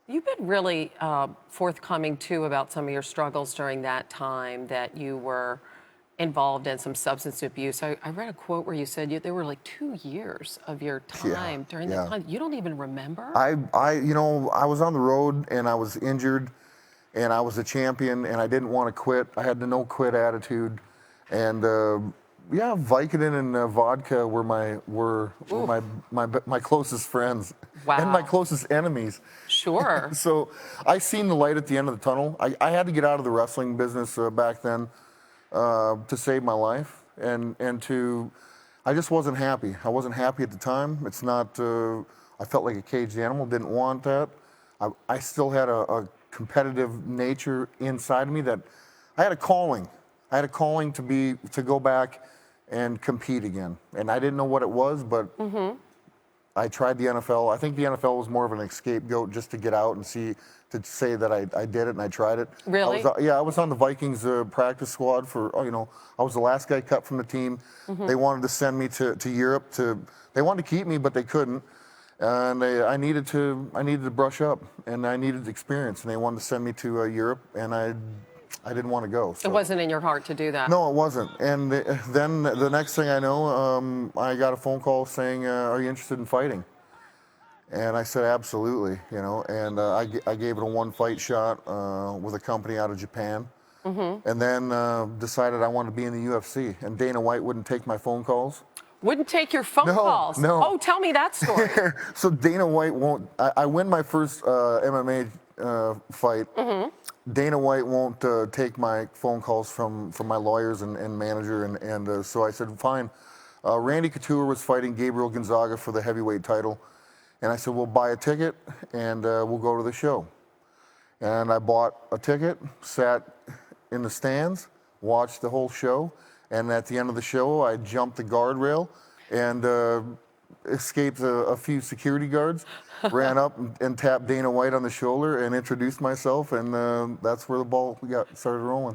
You've been really forthcoming, too, about some of your struggles during that time that you were involved in some substance abuse. I read a quote where you said there were like 2 years of your Yeah, time during that yeah. time. You don't even remember? I was on the road and I was injured and I was a champion and I didn't want to quit. I had the no quit attitude, and yeah, Vicodin and vodka were Ooh, my closest friends and my wow. closest enemies. Sure. So I seen the light at the end of the tunnel. I had to get out of the wrestling business back then to save my life, and to I just wasn't happy. I wasn't happy at the time. It's not. I felt like a caged animal. Didn't want that. I still had a competitive nature inside of me that I had a calling. I had a calling to go back and compete again, and I didn't know what it was, but I tried the NFL. I think the NFL was more of an scapegoat just to get out and to say that I did it and I tried it. Really? I was on the Vikings practice squad for, I was the last guy cut from the team. They wanted to send me to Europe they wanted to keep me, but they couldn't. And I needed to brush up, and I needed experience, and they wanted to send me to Europe, and I didn't want to go. It So. wasn't in your heart to do that. No, it wasn't. And then the next thing I know, I got a phone call saying, "Are you interested in fighting?" And I said, "Absolutely." And I gave it a one-fight shot with a company out of Japan, and then decided I wanted to be in the UFC. And Dana White wouldn't take my phone calls. Wouldn't take your phone No, calls. no. Oh, tell me that story. So Dana White won't. I win my first MMA fight. Dana White won't take my phone calls from my lawyers and manager, and so I said, fine. Randy Couture was fighting Gabriel Gonzaga for the heavyweight title, and I said, we'll buy a ticket and we'll go to the show. And I bought a ticket, sat in the stands, watched the whole show, and at the end of the show, I jumped the guardrail and escaped a few security guards, ran up and tapped Dana White on the shoulder and introduced myself, and that's where the ball got started rolling.